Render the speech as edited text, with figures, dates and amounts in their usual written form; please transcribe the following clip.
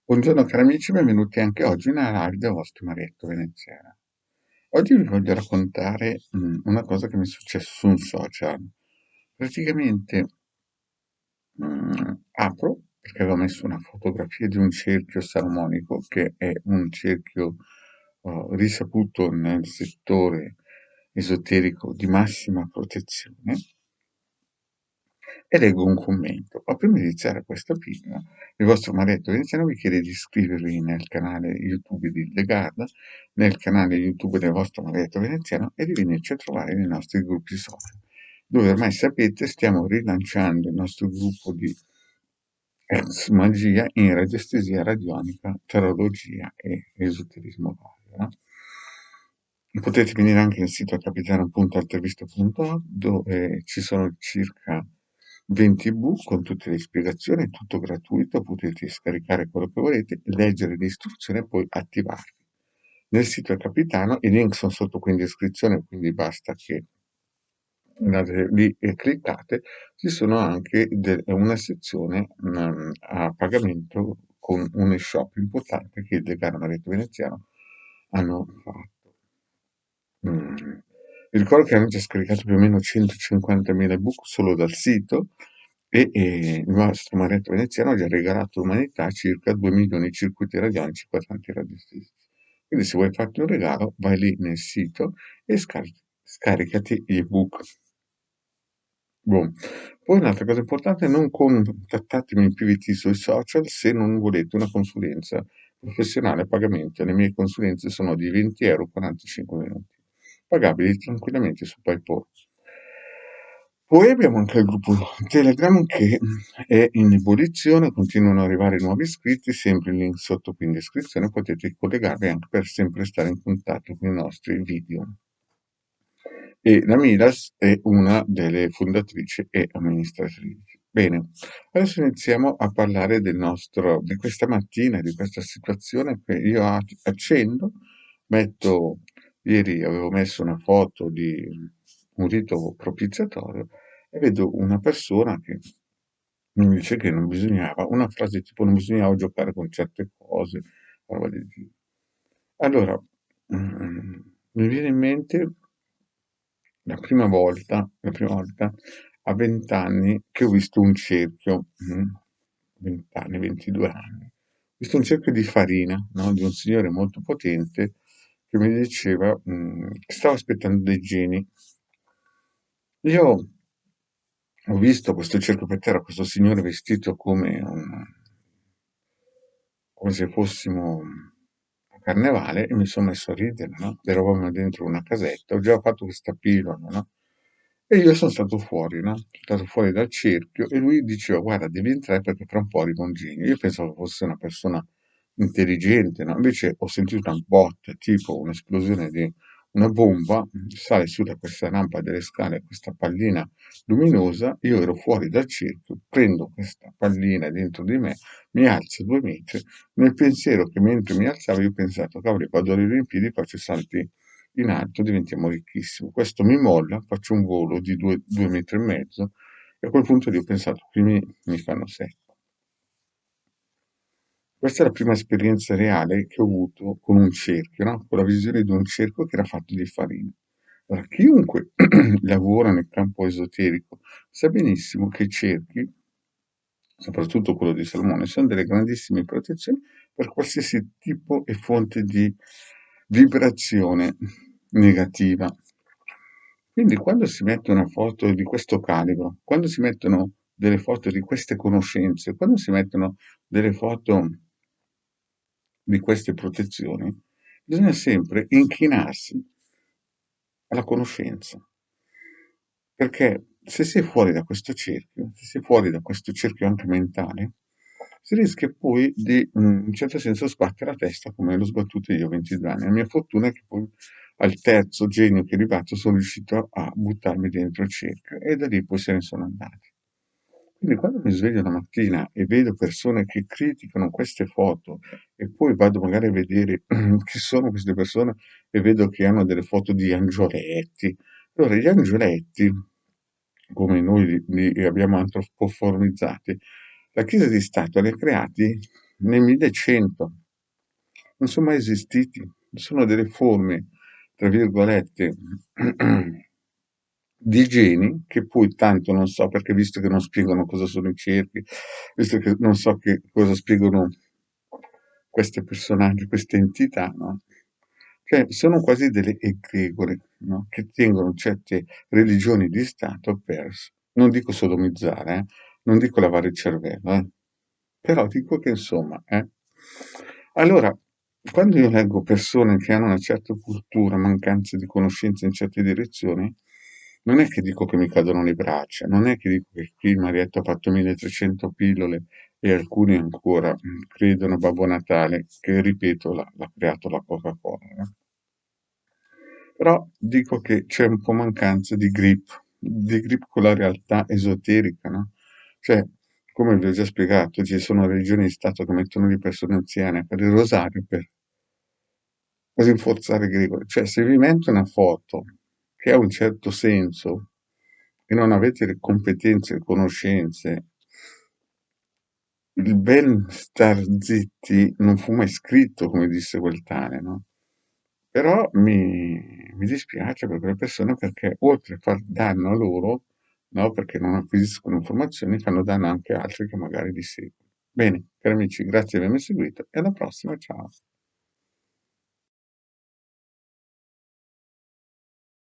Buongiorno cari amici, benvenuti anche oggi nella live del vostro Marietto Veneziana. Oggi vi voglio raccontare una cosa che mi è successa su un social. Praticamente apro perché avevo messo una fotografia di un cerchio salomonico che è un cerchio risaputo nel settore esoterico di massima protezione e leggo un commento. Ma prima di iniziare questa pagina, il vostro Marietto Veneziano vi chiede di iscrivervi nel canale YouTube di Legarda, nel canale YouTube del vostro Marietto Veneziano e di venirci a trovare nei nostri gruppi social, dove ormai sapete stiamo rilanciando il nostro gruppo di ex magia in radiestesia radionica, tarologia e esoterismo vario. No? Potete venire anche nel sito capitano.altervista.org dove ci sono circa 20 ebook con tutte le spiegazioni, tutto gratuito, potete scaricare quello che volete, leggere le istruzioni e poi attivarvi. Nel sito del capitano i link sono sotto qui in descrizione, quindi basta che andate lì e cliccate, ci sono anche una sezione a pagamento con un e-shop importante che il decano Maretto Veneziano hanno fatto. Vi ricordo che hanno già scaricato più o meno 150.000 ebook solo dal sito e il nostro Maretto Veneziano ha già regalato all'umanità circa 2 milioni di circuiti radionici quadranti radiostatici. Quindi se vuoi farti un regalo, vai lì nel sito e scaricati gli ebook. Boh. Poi un'altra cosa importante, non contattatemi in PVT sui social se non volete una consulenza professionale a pagamento. Le mie consulenze sono di 20 euro 45 minuti, pagabili tranquillamente su PayPal. Poi abbiamo anche il gruppo Telegram che è in ebollizione, continuano ad arrivare nuovi iscritti, sempre il link sotto qui in descrizione, potete collegarvi anche per sempre stare in contatto con i nostri video. E la Midas è una delle fondatrici e amministratrici. Bene, adesso iniziamo a parlare di questa mattina, di questa situazione che io accendo, ieri avevo messo una foto di un rito propiziatorio e vedo una persona che mi dice che non bisognava, una frase tipo non bisognava giocare con certe cose, roba del genere. Allora, mi viene in mente la prima volta a 20 anni che ho visto un cerchio, 20 anni, 22 anni, ho visto un cerchio di farina, no, di un signore molto potente che mi diceva che stava aspettando dei geni. Io ho visto questo cerchio per terra, questo signore vestito come se fossimo a carnevale e mi sono messo a ridere, no? Eravamo dentro una casetta, ho già fatto questa pillola, no? E io sono stato fuori, no? Sono stato fuori dal cerchio e lui diceva, guarda, devi entrare perché fra un po' arriva un genio. Io pensavo fosse una persona intelligente, no? Invece ho sentito una botta, tipo un'esplosione di una bomba, sale su da questa rampa delle scale, questa pallina luminosa, io ero fuori dal cerchio, prendo questa pallina dentro di me, mi alzo 2 metri, nel pensiero che mentre mi alzavo io ho pensato, cavolo, quando arrivo in piedi faccio salti in alto, diventiamo ricchissimi. Questo mi molla, faccio un volo di 2 metri e mezzo e a quel punto lì ho pensato, qui mi fanno secco. Questa è la prima esperienza reale che ho avuto con un cerchio, no? Con la visione di un cerchio che era fatto di farina. Allora, chiunque lavora nel campo esoterico sa benissimo che i cerchi, soprattutto quello di Salomone, sono delle grandissime protezioni per qualsiasi tipo e fonte di vibrazione negativa. Quindi quando si mette una foto di questo calibro, quando si mettono delle foto di queste conoscenze, quando si mettono delle foto di queste protezioni, bisogna sempre inchinarsi alla conoscenza. Perché se sei fuori da questo cerchio, se sei fuori da questo cerchio anche mentale, si rischia poi di, in un certo senso, sbattere la testa come l'ho sbattuto io a 22 anni. La mia fortuna è che poi al terzo genio che è arrivato sono riuscito a buttarmi dentro il cerchio e da lì poi se ne sono andati. Quindi quando mi sveglio la mattina e vedo persone che criticano queste foto e poi vado magari a vedere chi sono queste persone e vedo che hanno delle foto di angioletti. Allora, gli angioletti, come noi li abbiamo antropoformizzati, la Chiesa di Stato li ha creati nel 1100, non sono mai esistiti, sono delle forme, tra virgolette, di geni che poi tanto non so perché visto che non spiegano cosa sono i cerchi, visto che non so che cosa spiegano questi personaggi, queste entità, no? Cioè, sono quasi delle egregore, no? Che tengono certe religioni di Stato per, non dico sodomizzare, non dico lavare il cervello, però dico che insomma, allora, quando io leggo persone che hanno una certa cultura, mancanza di conoscenze in certe direzioni, non è che dico che mi cadono le braccia, non è che dico che qui Marietta ha fatto 1300 pillole e alcuni ancora credono a Babbo Natale, che ripeto l'ha creato la Coca-Cola. Però dico che c'è un po' mancanza di grip con la realtà esoterica, no? Cioè, come vi ho già spiegato, ci sono regioni di Stato che mettono le persone anziane a fare il rosario per rinforzare Grigori. Cioè, se vi metto una foto che ha un certo senso e non avete le competenze e conoscenze, il ben star zitti non fu mai scritto, come disse quel tale, no? Però mi dispiace per quelle persone perché oltre a far danno a loro, no, perché non acquisiscono informazioni, fanno danno anche a altri che magari li seguono. Bene, cari amici, grazie di avermi seguito e alla prossima, ciao.